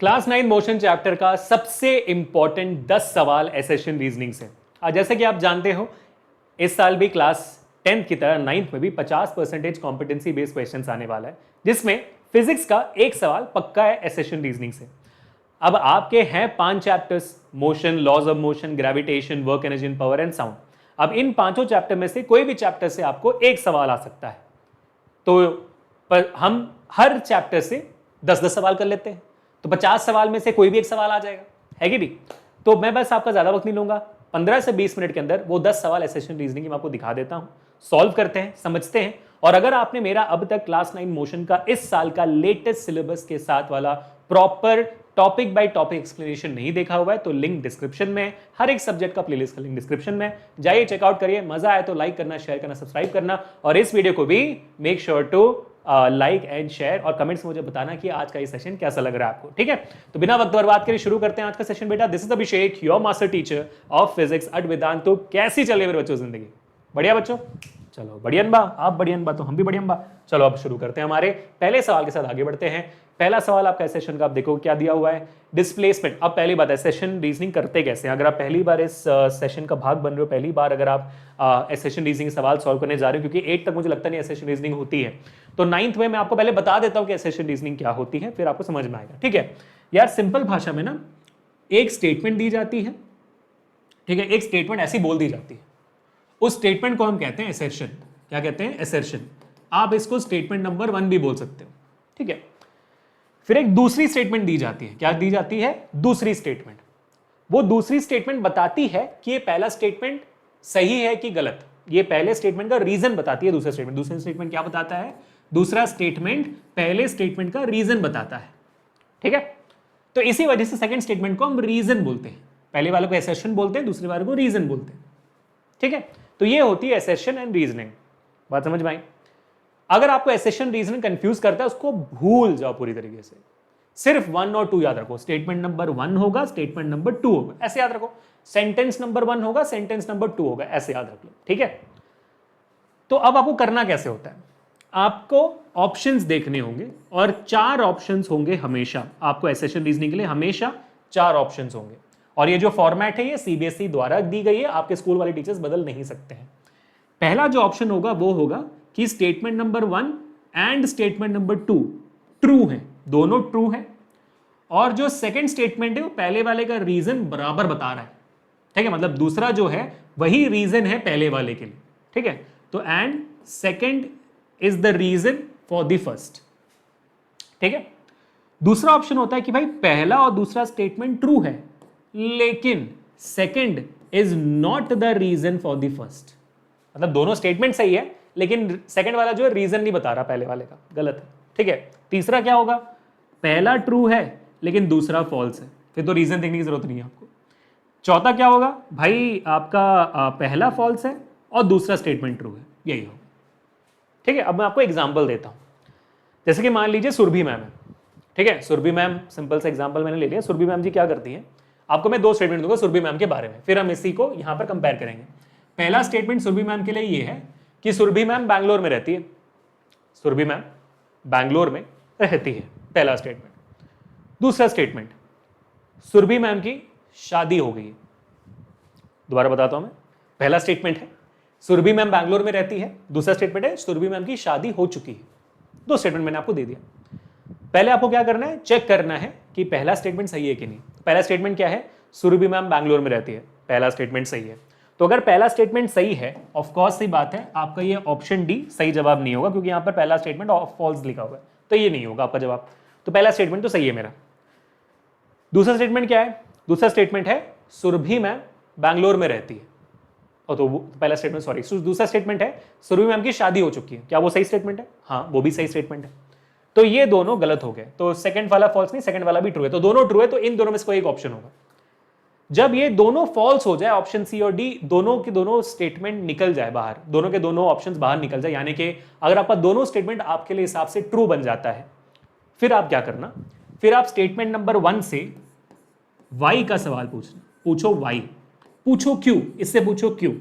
Class 9 motion chapter का सबसे important 10 सवाल एसेशन रीजनिंग से। जैसे कि आप जानते हो इस साल भी क्लास 10th की तरह 9th में भी 50% कॉम्पिटेंसी बेस्ड क्वेश्चंस आने वाला है, जिसमें फिजिक्स का एक सवाल पक्का है एसेशन रीजनिंग से। अब आपके हैं 5 chapters, motion, laws of motion, gravitation, work energy and power and sound. अब इन पांचों चैप्टर में से कोई भी चैप्टर से आपको एक सवाल आ सकता है, तो पर हम हर चैप्टर से 10-10 सवाल कर लेते हैं, तो 50 सवाल में से कोई भी एक सवाल आ जाएगा, है कि नहीं। तो मैं बस आपका ज्यादा वक्त नहीं लूंगा, 15 से 20 मिनट के अंदर वो 10 सवाल एसेशन रीजनिंग की मैं आपको दिखा देता हूं, सॉल्व करते हैं, समझते हैं। और अगर आपने मेरा अब तक क्लास 9 मोशन का इस साल का लेटेस्ट सिलेबस के साथ वाला proper topic by topic explanation नहीं देखा हुआ है, तो लिंक डिस्क्रिप्शन में, हर एक सब्जेक्ट का प्लेलिस्ट का लिंक डिस्क्रिप्शन में, जाइए चेकआउट करिए। मजा आए तो लाइक करना, शेयर करना, सब्सक्राइब करना, और इस वीडियो को भी make sure to like and share, और कमेंट्स में मुझे बताना कि आज का ये सेशन कैसा लग रहा है आपको, ठीक है। तो बिना वक्त बर्बाद करे शुरू करते हैं आज का सेशन बेटा। This is Abhishek, your master teacher of physics at Vedant. तो कैसी चल रही है मेरे बच्चों जिंदगी? बढ़िया बच्चों, चलो बढ़िया बा, आप बढ़िया बा तो हम भी बढ़िया बा। चलो अब शुरू करते हैं, हमारे पहले सवाल के साथ आगे बढ़ते हैं। पहला सवाल आपका सेशन का, आप देखो क्या दिया हुआ है, डिस्प्लेसमेंट। अब पहली बात है, सेशन रीजनिंग करते कैसे हैं? अगर आप पहली बार इस सेशन का भाग बन रहे हो, पहली बार अगर आप सेशन रीजनिंग सवाल सॉल्व करने जा रहे हो, क्योंकि 8 तक मुझे लगता नहीं सेशन रीजनिंग होती है, तो 9th में मैं आपको पहले बता देता हूं कि सेशन रीजनिंग क्या होती है, फिर आपको समझ में आएगा, ठीक है यार। सिंपल भाषा में ना, एक स्टेटमेंट दी जाती है, ठीक है, एक स्टेटमेंट ऐसी बोल दी जाती है, उस स्टेटमेंट को हम कहते हैं एसर्शन। क्या कहते हैं? एसर्शन। आप इसको स्टेटमेंट नंबर 1 भी बोल सकते हो, ठीक है। फिर एक दूसरी स्टेटमेंट दी जाती है। क्या दी जाती है? दूसरी स्टेटमेंट। वो दूसरी स्टेटमेंट बताती है कि ये पहला स्टेटमेंट सही है कि गलत। ये पहले स्टेटमेंट का रीजन बताती है दूसरा स्टेटमेंट। दूसरा स्टेटमेंट क्या बताता है? दूसरा स्टेटमेंट पहले स्टेटमेंट का रीजन बताता है, ठीक है। तो इसी वजह से सेकंड स्टेटमेंट को हम रीजन बोलते हैं। पहले वाले को एसर्शन बोलते हैं, दूसरे वाले को रीजन बोलते हैं, ठीक है। तो ये होती है एसर्शन एंड रीजनिंग। बात समझ में आई? अगर आपको एसेशन रीजनिंग कंफ्यूज करता है, उसको भूल जाओ पूरी तरीके से। सिर्फ 1 और 2 याद रखो। स्टेटमेंट नंबर 1 होगा, स्टेटमेंट नंबर 2 होगा, ऐसे याद रखो। सेंटेंस नंबर 1 होगा, सेंटेंस नंबर 2 होगा, ऐसे याद रख लो, ठीक है। तो अब आपको करना कैसे होता है? आपको ऑप्शंस देखने होंगे, और 4 ऑप्शंस होंगे हमेशा। आपको एसेशन रीजनिंग के लिए हमेशा 4 ऑप्शंस होंगे, और ये जो फॉर्मेट है ये सीबीएसई द्वारा दी गई है, आपके स्कूल वाले टीचर्स बदल नहीं सकते हैं। पहला जो ऑप्शन होगा वो होगा कि statement number 1 and statement number 2 true है, दोनों ट्रू है, और जो सेकंड स्टेटमेंट है वो पहले वाले का रीजन बराबर बता रहा है, ठीक है। मतलब दूसरा जो है वही रीजन है पहले वाले के लिए, ठीक है। तो and second is the reason for the first, ठीक है। दूसरा ऑप्शन होता है कि भाई पहला और दूसरा स्टेटमेंट ट्रू है, लेकिन second is not the reason for the first. मतलब दोनों स्टेटमेंट सही है, लेकिन सेकंड वाला जो है रीजन नहीं बता रहा पहले वाले का, गलत है, ठीक है। तीसरा क्या होगा? पहला ट्रू है लेकिन दूसरा फॉल्स है, फिर तो रीजन देखने की जरूरत नहीं है आपको। चौथा क्या होगा? भाई आपका पहला फॉल्स है और दूसरा स्टेटमेंट ट्रू है, यही होगा, ठीक है। अब मैं आपको एग्जाम्पल देता हूं। जैसे कि मान लीजिए सुरभि मैम है, ठीक है। सुरभि मैम, सिंपल सा एग्जाम्पल मैंने ले लिया। सुरभि मैम जी क्या करती है, आपको मैं 2 स्टेटमेंट दूंगा सुरभि मैम के बारे में, फिर हम इसी को यहां पर कंपेयर करेंगे। पहला स्टेटमेंट सुरभि मैम के लिए ये है कि सुरभि मैम बैंगलोर में रहती है। सुरभि मैम बैंगलोर में रहती है, पहला स्टेटमेंट। दूसरा स्टेटमेंट, सुरभि मैम की शादी हो गई है। दोबारा बताता हूं मैं, पहला स्टेटमेंट है सुरभि मैम बैंगलोर में रहती है, दूसरा स्टेटमेंट है सुरभि मैम की शादी हो चुकी है। 2 स्टेटमेंट मैंने आपको दे दिया। पहले आपको क्या करना है? चेक करना है कि पहला स्टेटमेंट सही है कि नहीं। पहला स्टेटमेंट क्या है? सुरभि मैम बैंगलोर में रहती है, पहला स्टेटमेंट सही है। तो अगर पहला स्टेटमेंट सही है, ऑफ कोर्स सही बात है, आपका ये ऑप्शन डी सही जवाब नहीं होगा, क्योंकि यहां पर पहला स्टेटमेंट फॉल्स लिखा हुआ है, तो ये नहीं होगा आपका जवाब। तो पहला स्टेटमेंट तो सही है मेरा। दूसरा स्टेटमेंट क्या है? दूसरा स्टेटमेंट है सुरभि मैम बैंगलोर में रहती है, और तो पहला स्टेटमेंट, सॉरी, दूसरा स्टेटमेंट है सुरभि मैम की शादी हो चुकी है। क्या वो सही स्टेटमेंट है? हाँ, वो भी सही स्टेटमेंट है। तो ये दोनों गलत हो गए, तो सेकंड वाला फॉल्स नहीं, सेकंड वाला भी ट्रू है, तो दोनों ट्रू है, तो इन दोनों में से कोई एक ऑप्शन होगा। जब ये दोनों फॉल्स हो जाए, ऑप्शन सी और डी, दोनों के दोनों स्टेटमेंट निकल जाए बाहर, दोनों के दोनों ऑप्शंस बाहर निकल जाए, यानी कि अगर आपका दोनों स्टेटमेंट आपके लिए हिसाब से ट्रू बन जाता है, फिर आप क्या करना? फिर आप स्टेटमेंट नंबर 1 से वाई का सवाल पूछना। पूछो वाई, पूछो क्यों, इससे पूछो क्यों।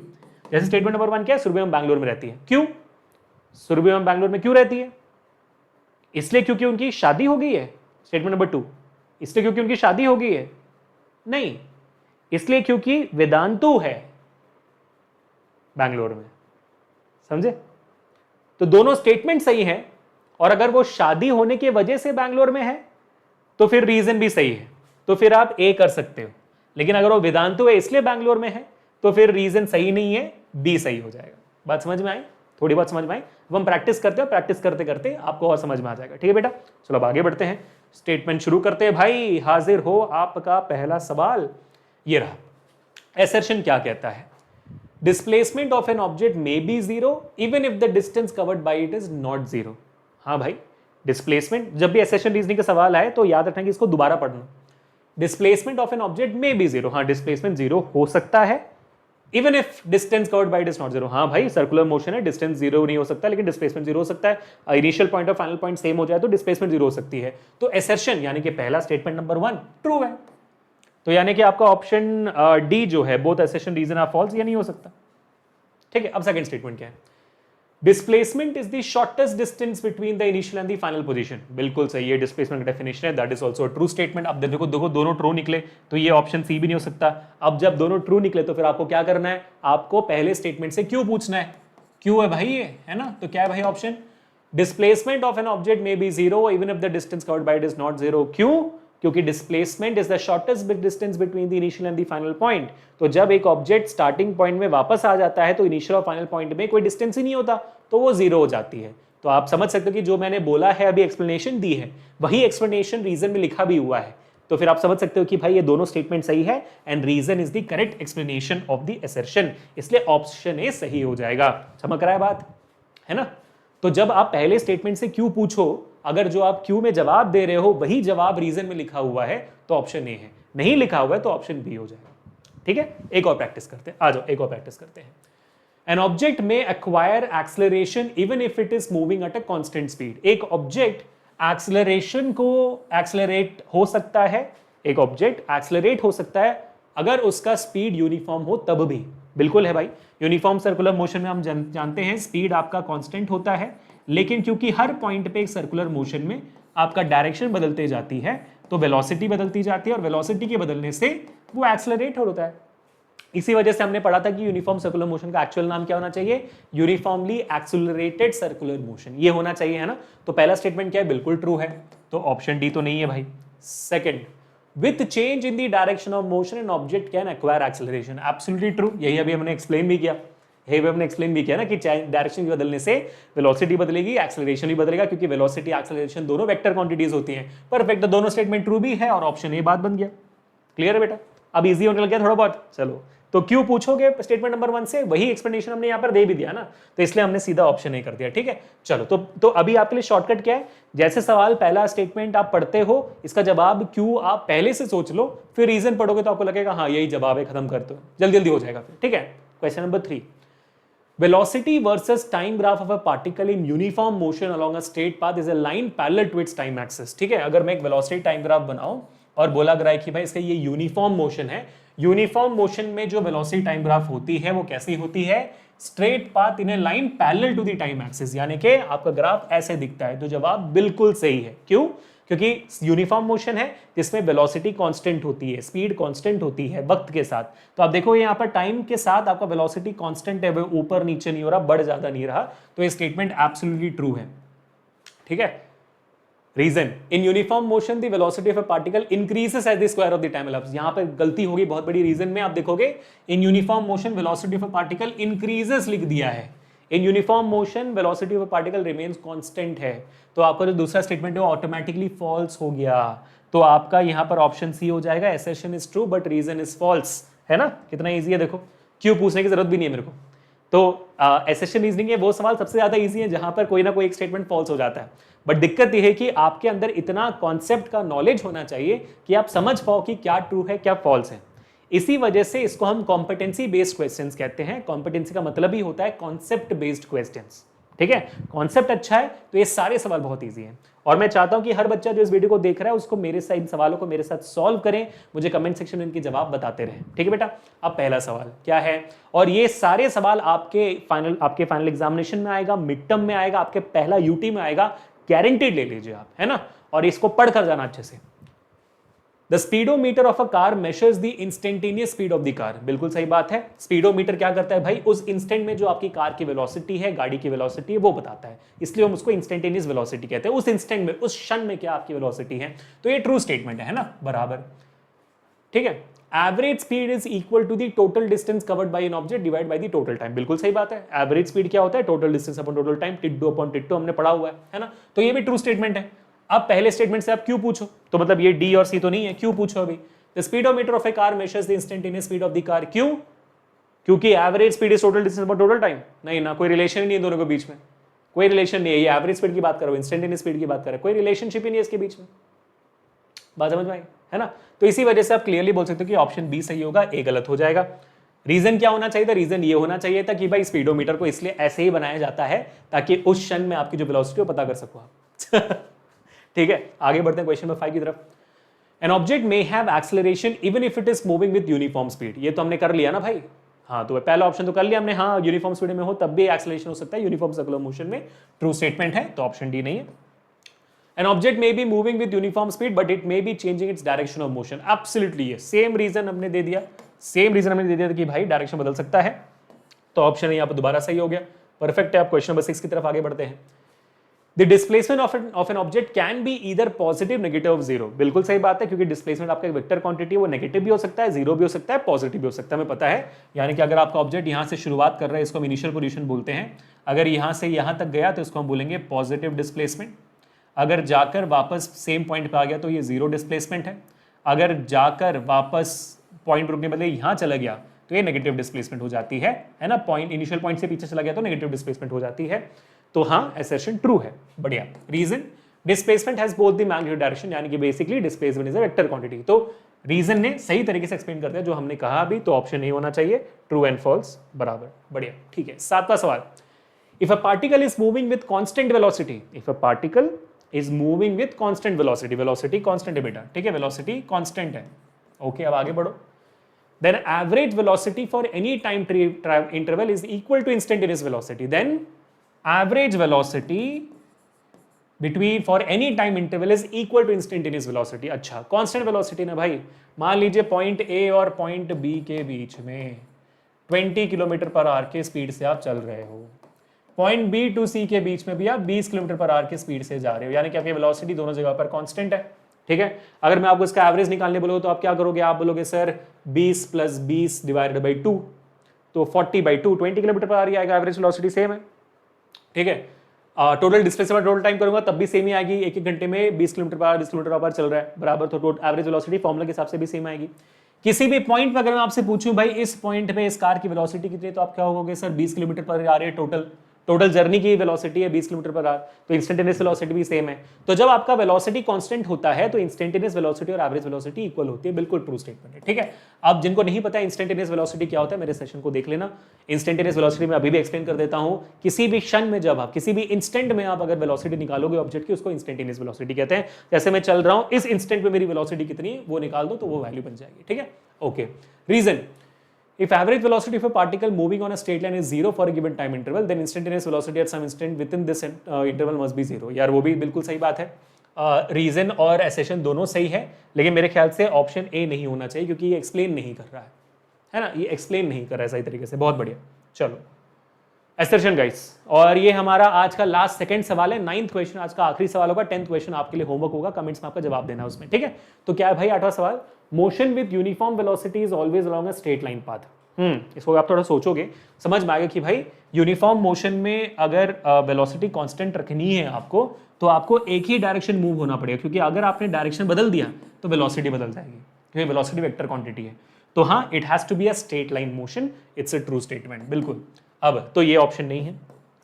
जैसे स्टेटमेंट नंबर 1 क्या है? सुरभि मैम बैंगलोर में रहती है। क्यों सुरभि मैम बैंगलोर में क्यों रहती है? इसलिए क्योंकि उनकी शादी हो गई है। स्टेटमेंट नंबर 2, इसलिए क्योंकि उनकी शादी हो गई है? नहीं, इसलिए क्योंकि वेदांतु है बैंगलोर में। समझे? तो दोनों स्टेटमेंट सही है, और अगर वो शादी होने की वजह से बैंगलोर में है तो फिर रीजन भी सही है, तो फिर आप ए कर सकते हो। लेकिन अगर वो वेदांतु है इसलिए बैंगलोर में है तो फिर रीजन सही नहीं है, बी सही हो जाएगा। बात समझ में आई? थोड़ी बहुत समझ में आई? अब हम प्रैक्टिस करते हैं, प्रैक्टिस करते करते आपको और समझ में आ जाएगा। ठीक है बेटा, चलो अब आगे बढ़ते हैं, स्टेटमेंट शुरू करते हैं। भाई हाजिर हो आपका पहला सवाल, ये रहा। एसर्शन क्या कहता है? Displacement of an object may be zero even if the distance covered bye it is not zero. हाँ भाई, डिस्प्लेसमेंट, जब भी एसेशन रीजनिंग का सवाल आए तो याद रखना कि इसको दोबारा पढ़ना। Displacement of an object may be zero, हाँ डिस्प्लेसमेंट जीरो हो सकता है, even if distance covered bye it is not zero. हाँ भाई, सर्कुलर मोशन है, डिस्टेंस जीरो नहीं हो सकता लेकिन डिस्प्लेसमेंट जीरो हो सकता है। इनिशियल पॉइंट और फाइनल पॉइंट सेम हो जाए तो डिस्प्लेसमेंट जीरो हो सकती है। तो एसेशन यानी कि पहला स्टेटमेंट नंबर 1 ट्रू है। तो यानी कि आपका ऑप्शन डी जो है, both assertion reason are false, ये नहीं हो सकता। ठीक है, अब सेकंड स्टेटमेंट क्या है? Displacement is the shortest distance between the initial and the final position. बिल्कुल सही है, डिस्प्लेसमेंट का डेफिनेशन है, that is also true statement. अब देखो दोनों ट्रू निकले तो ये ऑप्शन सी भी नहीं हो सकता। अब जब दोनों ट्रू निकले तो फिर आपको क्या करना है? आपको पहले स्टेटमेंट से क्यों पूछना है। क्यों है भाई ये, है ना? तो क्या है भाई option? Displacement of an object may be zero even if the distance covered bye it is not zero. क्यों? क्योंकि displacement is the shortest distance between the initial and the final point. तो जब एक ऑब्जेक्ट स्टार्टिंग पॉइंट में वापस आ जाता है तो इनिशियल और फाइनल पॉइंट में कोई डिस्टेंस ही नहीं होता, तो वो जीरो हो जाती है। तो आप समझ सकते हो कि जो मैंने बोला है, अभी एक्सप्लेनेशन दी है, वही एक्सप्लेनेशन रीजन में लिखा भी हुआ है। तो फिर आप समझ सकते हो कि भाई ये दोनों स्टेटमेंट सही है and reason is the correct explanation of the assertion, इसलिए ऑप्शन ए सही हो जाएगा। समझ रहा है बात, है ना? तो जब आप पहले स्टेटमेंट से क्यों पूछो, अगर जो आप क्यों में जवाब दे रहे हो वही जवाब रीजन में लिखा हुआ है तो ऑप्शन ए है, नहीं लिखा हुआ है तो ऑप्शन बी हो जाएगा। ठीक है, एक और प्रैक्टिस करते हैं, आ जाओ एक और प्रैक्टिस करते हैं। An object may acquire acceleration even if it is moving at a constant speed। एक ऑब्जेक्ट एक्सेलरेशन को एक्सेलरेट हो सकता है, एक ऑब्जेक्ट एक्सेलरेट हो सकता है अगर उसका स्पीड यूनिफॉर्म हो तब भी। बिल्कुल है भाई, यूनिफॉर्म सर्कुलर मोशन में हम जानते हैं स्पीड आपका कांस्टेंट होता है, लेकिन क्योंकि हर पॉइंट पे एक सर्कुलर मोशन में आपका डायरेक्शन बदलते जाती है तो वेलोसिटी बदलती जाती है, और वेलोसिटी के बदलने से वो एक्सेलरेट होता है। इसी वजह से हमने पढ़ा था कि यूनिफॉर्म सर्कुलर मोशन का एक्चुअल नाम क्या होना चाहिए? यूनिफॉर्मली एक्सेलरेटेड सर्कुलर मोशन, ये होना चाहिए, है ना? तो पहला स्टेटमेंट क्या है? बिल्कुल ट्रू है, तो ऑप्शन डी तो नहीं है भाई। Second, with change in the direction of motion an object can acquire acceleration. Absolutely true, यही अभी हमने एक्सप्लेन भी किया, ना कि डायरेक्शन बदलने से वेलोसिटी बदलेगी, एक्सेलरेशन भी बदलेगा, क्योंकि वेलोसिटी एक्सेलरेशन दोनों वेक्टर क्वांटिटीज होती हैं। परफेक्ट, दोनों स्टेटमेंट ट्रू भी है और ऑप्शन ए बात बन गया। क्लियर है बेटा? अब इजी होने लग गया थोड़ा बहुत। चलो, तो क्यों पूछोगे स्टेटमेंट नंबर 1 से, वही एक्सप्लेनेशन हमने यहां पर दे भी दिया ना, तो इसलिए हमने सीधा ऑप्शन ए कर दिया। ठीक है, चलो, तो अभी आपके लिए शॉर्टकट क्या है? जैसे सवाल पहला स्टेटमेंट आप पढ़ते हो, इसका जवाब क्यों आप पहले से सोच लो, फिर रीजन पढ़ोगे तो आपको लगेगा हाँ यही जवाब है, खत्म कर दो, जल्दी जल्दी हो जाएगा फिर। ठीक है, question number 3, velocity versus time graph of a particle in uniform motion along a straight path is a line parallel to its time axis। ठीक है, अगर मैं एक velocity time graph बनाऊं और बोला गया है कि भाई इसका ये यूनिफॉर्म मोशन है, यूनिफॉर्म मोशन में जो वेलोसिटी टाइम ग्राफ होती है वो कैसी होती है? Straight path in a line parallel to the time axis, यानी कि आपका ग्राफ ऐसे दिखता है। तो जवाब बिल्कुल सही है। क्यों? क्योंकि यूनिफॉर्म मोशन है जिसमें वेलोसिटी कांस्टेंट होती है, स्पीड कांस्टेंट होती है वक्त के साथ। तो आप देखो यहाँ पर टाइम के साथ आपका वेलोसिटी कांस्टेंट है, वो ऊपर नीचे नहीं हो रहा, बढ़ ज्यादा नहीं रहा, तो ये स्टेटमेंट एब्सोल्युटली ट्रू है। ठीक है, reason, in uniform motion the velocity of a particle increases as the square of the time elapsed. यहां पर गलती होगी बहुत बड़ी, रीजन में आप देखोगे इन uniform motion velocity of a particle increases लिख दिया है, इन uniform motion velocity of a particle remains constant है। तो आपका जो दूसरा स्टेटमेंट है वो ऑटोमेटिकली फॉल्स हो गया। तो आपका यहां पर ऑप्शन सी हो जाएगा, assertion is true but reason is false. है ना, कितना ईजी है देखो, क्यों पूछने की जरूरत भी नहीं है मेरे को। तो असर्शन रीजनिंग है वो सवाल सबसे ज्यादा इजी है जहां पर कोई ना कोई एक स्टेटमेंट फॉल्स हो जाता है। बट दिक्कत यह है कि आपके अंदर इतना कॉन्सेप्ट का नॉलेज होना चाहिए कि आप समझ पाओ कि क्या ट्रू है क्या फॉल्स है। इसी वजह से इसको हम कॉम्पिटेंसी बेस्ड क्वेश्चंस कहते हैं। कॉम्पिटेंसी का मतलब ही होता है कॉन्सेप्ट बेस्ड क्वेश्चंस। ठीक है, कॉन्सेप्ट अच्छा है तो ये सारे सवाल बहुत ईजी हैं, और मैं चाहता हूं कि हर बच्चा जो इस वीडियो को देख रहा है उसको मेरे साथ इन सवालों को मेरे साथ सॉल्व करें, मुझे कमेंट सेक्शन में इनके जवाब बताते रहें। ठीक है बेटा, अब पहला सवाल क्या है, और ये सारे सवाल आपके फाइनल एग्जामिनेशन में आएगा, मिड टर्म में आएगा, आपके पहला यूटी में आएगा, गारंटीड ले लीजिए आप, है ना, और इसको पढ़ कर जाना अच्छे से। The speedometer of a car measures the instantaneous speed of the car. बिल्कुल सही बात है। स्पीडोमीटर क्या करता है भाई, उस इंस्टेंट में जो आपकी कार की वेलोसिटी है, गाड़ी की वेलोसिटी है, वो बताता है, इसलिए हम उसको इंस्टेंटेनियस वेलोसिटी कहते हैं। उस इंस्टेंट में, उस क्षण में क्या आपकी वेलोसिटी है। तो ये ट्रू स्टेटमेंट है ना, बराबर। ठीक है। Average speed is equal to the total distance covered by an object divide by the total time. बिल्कुल सही बात है। एवरेज स्पीड क्या होता है, total distance upon total time, टिड्डो अपॉन टिट्टो हमने पढ़ा हुआ है ना। तो ये भी ट्रू स्टेटमेंट है। अब पहले स्टेटमेंट से आप क्यों पूछो, तो मतलब ये डी और सी तो नहीं है, क्यों पूछो अभी। The speedometer of A car measures the instantaneous speed of the car. क्यों? क्योंकि average speed is total distance upon total time. नहीं ना, कोई रिलेशन ही नहीं है दोनों के बीच में, कोई रिलेशन नहीं है। ये एवरेज स्पीड की बात करो, इंस्टेंटेनियस स्पीड की बात करें, कोई रिलेशनशिप ही नहीं है इसके बीच में। बात समझ में आई है ना। तो इसी वजह से आप क्लियरली बोल सकते हो कि ऑप्शन बी सही होगा, ए गलत हो जाएगा। रीजन क्या होना चाहिए था, रीजन ये होना चाहिए था कि भाई स्पीडोमीटर को इसलिए ऐसे ही बनाया जाता है ताकि उस क्षण में आपकी जो वेलोसिटी हो पता कर सको आप। ठीक है, आगे बढ़ते हैं क्वेश्चन नंबर 5 की तरफ। An object may have acceleration even if it is moving with uniform speed. ये तो हमने कर लिया ना भाई। हाँ, तो पहला ऑप्शन तो कर लिया हमने। हाँ, यूनिफॉर्म स्पीड में हो तब भी एक्सेलरेशन हो सकता है, यूनिफॉर्म सर्कुलर मोशन में। ट्रू स्टेटमेंट है, तो ऑप्शन डी नहीं है। An object may be moving with uniform speed, but it may be changing its direction of motion. Absolutely ये सेम रीजन हमने दे दिया, सेम रीजन हमने दे दिया था कि भाई डायरेक्शन बदल सकता है। तो ऑप्शन यहाँ पर दोबारा सही हो गया, परफेक्ट है। आप क्वेश्चन नंबर 6 की तरफ आगे बढ़ते हैं। The displacement of an object can be either positive, negative of zero. बिल्कुल सही बात है, क्योंकि डिस्प्लेसमेंट आपका एक वेक्टर क्वांटिटी है, वो नेगेटिव भी हो सकता है, जीरो भी हो सकता है, पॉजिटिव भी हो सकता है, हमें पता है। यानी कि अगर आपका ऑब्जेक्ट यहाँ से शुरुआत कर रहा है, इसको हम इनिशियल पोजीशन बोलते हैं। अगर यहाँ से यहाँ तक गया तो इसको हम बोलेंगे पॉजिटिव डिस्प्लेसमेंट। अगर जाकर वापस सेम पॉइंट पे आ गया तो ये जीरो डिस्प्लेसमेंट है। अगर जाकर वापस पॉइंट रुकने बदले यहाँ चला गया तो ये नेगेटिव डिस्प्लेसमेंट हो जाती है ना। पॉइंट, इनिशियल पॉइंट से पीछे चला गया तो नेगेटिव डिस्प्लेसमेंट हो जाती है। तो हाँ, असर्शन ट्रू है। बढ़िया। Reason, displacement has both the magnitude direction, यानी कि basically displacement is a vector quantity. तो रीजन ने सही तरीके से एक्सप्लेन कर दिया जो हमने कहा अभी। तो ऑप्शन नहीं होना चाहिए, ट्रू एंड फॉल्स बराबर। बढ़िया, ठीक है। 7वां सवाल। If a particle is moving with constant velocity, if a particle is moving with constant velocity, velocity constant है बेटा, ठीक है, velocity constant है। ओके, अब आगे बढ़ो। then average velocity for any time interval is equal to instantaneous velocity, then average velocity between for any time interval is equal to instantaneous velocity। अच्छा, constant velocity ना भाई, मान लीजिए पॉइंट ए और पॉइंट बी के बीच में 20 kilometre per hour के speed से आप चल रहे हो, पॉइंट बी टू सी के बीच में भी आप 20 किलोमीटर पर आवर की स्पीड से जा रहे हो, यानी कि आपकी वेलोसिटी दोनों जगह पर कांस्टेंट है। ठीक है। अगर मैं आपको इसका एवरेज निकालने बोलूँ तो आप क्या करोगे, आप बोलोगे सर 20 + 20 डिवाइडेड बाई 2, तो 40/2, 20 किलोमीटर पर आवर आएगा। एवरेज वेलोसिटी सेम है। ठीक है। टोटल डिस्प्लेसमेंट टोटल टाइम करूंगा तब भी सेम ही आएगी, एक घंटे में 20 kilometre per hour 20 kilometre per hour चल रहा है बराबर, तो एवरेज वेलोसिटी फॉर्मूला के हिसाब से भी सेम आएगी। किसी भी पॉइंट पर अगर मैं आपसे पूछूं भाई इस पॉइंट पे इस कार की वेलोसिटी कितनी है, तो आप क्या होगे सर 20 किलोमीटर पर आ रही है, टोटल जर्नी की वेलोसिटी है 20 किलोमीटर पर आवर, तो इंस्टेंटेनियस वेलोसिटी भी सेम है। तो जब आपका वेलोसिटी कांस्टेंट होता है तो इंस्टेंटेनियस वेलोसिटी और एवरेज वेलोसिटी इक्वल होती है। बिल्कुल ट्रू स्टेटमेंट है। ठीक है। अब जिनको नहीं पता इंस्टेंटेनियस वेलोसिटी क्या होता है, मेरे सेशन को देख लेना। इंस्टेंटेनियस वेलोसिटी में अभी भी एक्सप्लेन कर देता हूं। किसी भी क्षण में, जब आप किसी भी इंस्टेंट में आप अगर वेलोसिटी निकालोगे ऑब्जेक्ट की, उसको इंस्टेंटेनियस वेलोसिटी कहते हैं। जैसे मैं चल रहा हूं, इस इंस्टेंट में मेरी वेलोसिटी कितनी है वो निकाल दो तो वो वैल्यू बन जाएगी। ठीक है। Okay. Reason, if average velocity of a particle moving on a straight line is 0 for a given time interval, then instantaneous velocity at some instant within this interval must be 0। यार वो भी बिल्कुल सही बात है। रीजन और assertion दोनों सही है, लेकिन मेरे ख्याल से ऑप्शन ए नहीं होना चाहिए क्योंकि ये एक्सप्लेन नहीं कर रहा है ना, ये एक्सप्लेन नहीं कर रहा है सही तरीके से। बहुत बढ़िया। चलो, एसर्शन गाइस, और ये हमारा आज का लास्ट सेकंड सवाल है, 9th क्वेश्चन आज का आखिरी सवाल होगा। 10th क्वेश्चन आपके लिए होमवर्क होगा, कमेंट्स में आपका जवाब देना उसमें। ठीक है। तो क्या है भाई 8वां सवाल, motion with uniform velocity is always along a straight line path. इसको आप थोड़ा सोचोगे समझ में आएगा कि भाई यूनिफॉर्म मोशन में अगर वेलोसिटी कांस्टेंट रखनी है आपको, तो आपको एक ही डायरेक्शन मूव होना पड़ेगा, क्योंकि अगर आपने डायरेक्शन बदल दिया तो वेलोसिटी बदल जाएगी, क्योंकि वेलोसिटी वेक्टर क्वांटिटी है। तो हाँ, it has to be a straight line motion. It's a true statement. बिल्कुल। अब तो ये ऑप्शन नहीं है।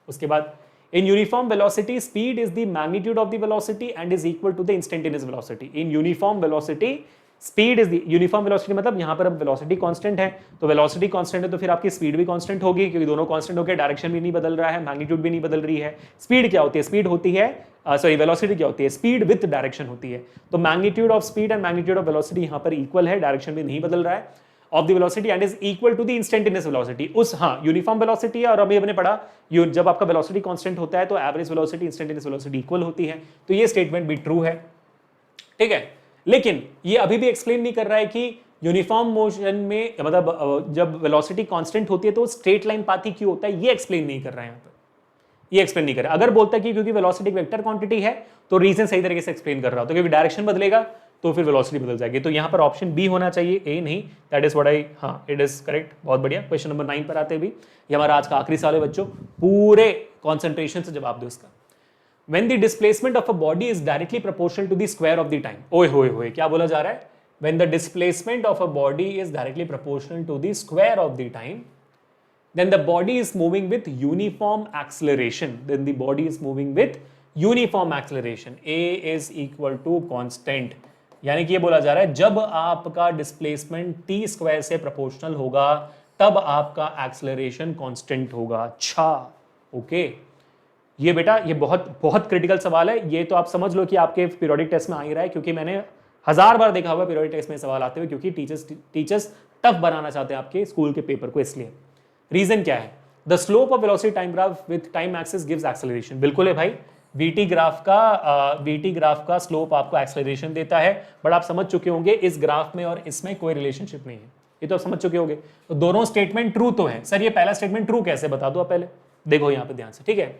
उसके बाद, in uniform velocity speed is the magnitude of the velocity and is equal to the instantaneous velocity. In uniform velocity speed is the, uniform velocity मतलब यहां पर अब वेलोसिटी कांस्टेंट है, तो वेलोसिटी कांस्टेंट है तो फिर आपकी स्पीड भी कांस्टेंट होगी, क्योंकि दोनों कांस्टेंट होकर डायरेक्शन भी नहीं बदल रहा है, मैग्नीट्यूड भी नहीं बदल रही है। स्पीड क्या होती है, स्पीड होती है सॉरी वेलोसिटी क्या होती है, स्पीड विद डायरेक्शन होती है। तो magnitude of speed and magnitude of velocity यहां पर इक्वल है, डायरेक्शन भी नहीं बदल रहा है of the velocity and is equal to the instantaneous velocity. उस हाँ यूनिफॉर्म वेलोसिटी है, और अभी हमने पढ़ा जब आपका वेलोसिटी कांस्टेंट होता है तो average velocity instantaneous velocity equal होती है। तो ये स्टेटमेंट भी ट्रू है। ठीक है। लेकिन ये अभी भी एक्सप्लेन नहीं कर रहा है कि यूनिफॉर्म मोशन में मतलब जब वेलोसिटी कांस्टेंट होती है तो स्ट्रेट लाइन पाथ ही क्यों होता है, ये एक्सप्लेन नहीं कर रहा है यहां पर, ये एक्सप्लेन नहीं कर रहा। अगर बोलता है कि क्योंकि वेलोसिटी वेक्टर क्वांटिटी है तो रीजन सही तरीके से एक्सप्लेन कर रहा होता, क्योंकि डायरेक्शन बदलेगा तो फिर वेलोसिटी बदल जाएगी। तो यहां पर ऑप्शन बी होना चाहिए, ए नहीं। दैट इज व्हाट आई, हाँ इट इज करेक्ट। बहुत बढ़िया। क्वेश्चन नंबर 9 पर आते भी, ये हमारा आज का आखिरी सवाल है बच्चों, पूरे कॉन्सेंट्रेशन से जवाब दो इसका। When the displacement of a body is directly proportional to the square of the time. ओए होए होए, क्या बोला जा रहा है? When the displacement of a body is directly proportional to the square of the time, then the body is moving with uniform acceleration. Then the body is moving with uniform acceleration. A is equal to constant. यानी कि ये बोला जा रहा है जब आपका displacement t square से प्रोपोर्शनल होगा तब आपका एक्सेलरेशन कांस्टेंट होगा। अच्छा, ओके। ये बेटा ये बहुत बहुत क्रिटिकल सवाल है, ये तो आप समझ लो कि आपके पीरियोडिक टेस्ट में आ ही रहा है, क्योंकि मैंने 1000 बार देखा हुआ पीरियोडिक टेस्ट में सवाल आते हुए, क्योंकि टीचर्स टफ बनाना चाहते हैं आपके स्कूल के पेपर को। इसलिए रीजन क्या है? The slope of velocity time graph with time axis gives acceleration. बिल्कुल है भाई, वीटी ग्राफ का स्लोप आपको एक्सेलरेशन देता है, बट आप समझ चुके होंगे इस ग्राफ में और इसमें कोई रिलेशनशिप नहीं है, ये तो आप समझ चुके होंगे। तो दोनों स्टेटमेंट ट्रू तो है। सर ये पहला स्टेटमेंट ट्रू कैसे, बता दो आप पहले, देखो यहां पे ध्यान से, ठीक है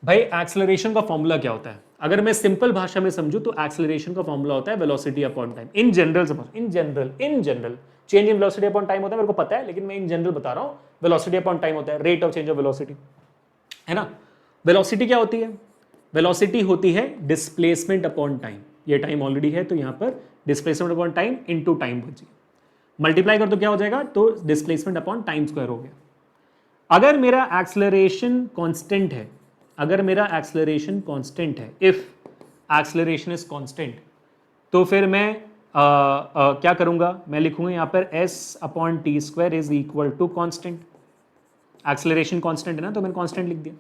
भाई। एक्सेलरेशन का फॉर्मूला क्या होता है? अगर मैं सिंपल भाषा में समझूं तो एक्सेलरेशन का फॉर्मूला होता है velocity upon time. In general समझ, in general change in velocity upon time होता है, मेरे को पता है, लेकिन मैं इन जनरल बता रहा हूं। वेलोसिटी अपॉन टाइम होता है rate of change of velocity, है ना। वेलोसिटी क्या होती है? वेलोसिटी होती है डिस्प्लेसमेंट अपॉन टाइम। ये टाइम ऑलरेडी है तो यहां पर displacement upon time into time बची, मल्टीप्लाई कर तो क्या हो जाएगा, तो डिस्प्लेसमेंट अपॉन टाइम स्क्वायर हो गया। अगर मेरा एक्सेलरेशन कांस्टेंट है, अगर मेरा एक्सेलरेशन कांस्टेंट है, इफ एक्सेलरेशन इज कांस्टेंट, तो फिर मैं क्या करूंगा, मैं लिखूंगा यहां पर s upon T square is equal to constant. Acceleration constant है ना, तो मैंने कांस्टेंट लिख दिया।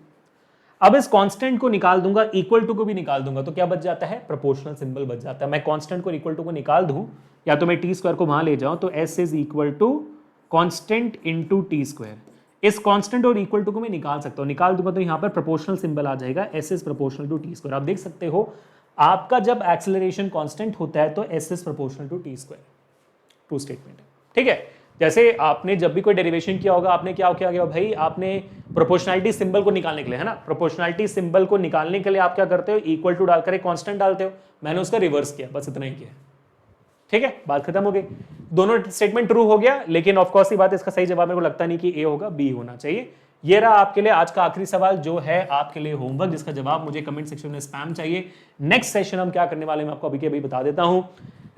अब इस कांस्टेंट को निकाल दूंगा, इक्वल टू को भी निकाल दूंगा, तो क्या बच जाता है? प्रोपोर्शनल सिंबल बच जाता है। मैं कांस्टेंट को इक्वल टू को निकाल दूं, या तो मैं टी स्क्वायर को वहां ले जाऊं, तो s is equal to constant into T square. इस कांस्टेंट और इक्वल टू को मैं निकाल सकता हूं, निकाल दूंगा तो यहां पर प्रोपोर्शनल सिंबल आ जाएगा, s is proportional to T square. आप देख सकते हो आपका जब एक्सेलरेशन कांस्टेंट होता है तो s is proportional to T square. True statement है, ठीक है। जैसे आपने जब भी कोई डेरिवेशन किया होगा, आपने क्या किया गया भाई, आपने प्रोपोर्शनैलिटी सिंबल को निकालने के लिए, है ना, प्रोपोर्शनैलिटी सिंबल को निकालने के लिए आप क्या करते हो, इक्वल टू डालकर एक कांस्टेंट डालते हो। मैंने उसका रिवर्स किया, बस इतना ही किया, ठीक है, बात खत्म हो गई। दोनों स्टेटमेंट ट्रू हो गया, लेकिन ऑफ कोर्स ये बात, इसका सही जवाब मेरे को लगता नहीं कि ए होगा, बी होना चाहिए। ये रहा आपके लिए आज का आखिरी सवाल, जो है आपके लिए होमवर्क, जिसका जवाब मुझे कमेंट सेक्शन में स्पैम चाहिए। नेक्स्ट सेशन हम क्या करने वाले हैं, मैं आपको अभी के अभी बता देता हूं।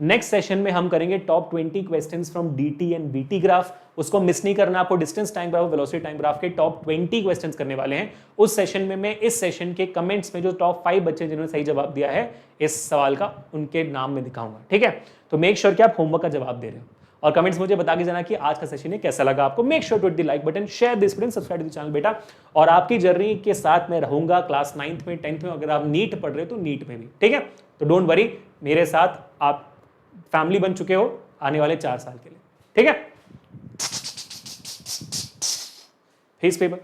नेक्स्ट सेशन में हम करेंगे top 20 questions from DT and BT graph. उसको मिस नहीं करना आपको। Distance time graph, velocity time graph के टॉप 20 क्वेश्चंस करने वाले हैं उस सेशन में। मैं इस सेशन के कमेंट्स में जो टॉप 5 बच्चे जिन्होंने सही जवाब दिया है इस सवाल का, उनके नाम में दिखाऊंगा, ठीक है। तो मेक श्योर कि आप होमवर्क का जवाब दे रहे हो, और कमेंट्स मुझे बता के जाना कि आज का सेशन कैसा लगा आपको। Make sure to hit the like button, share this video, subscribe to the channel बेटा। और आपकी जर्नी के साथ मैं रहूंगा क्लास 9th में, 10th में, अगर आप नीट पढ़ रहे हो तो नीट में भी, ठीक है। तो डोंट वरी, मेरे साथ आप फैमिली बन चुके हो आने वाले 4 साल के लिए, ठीक है। Face paper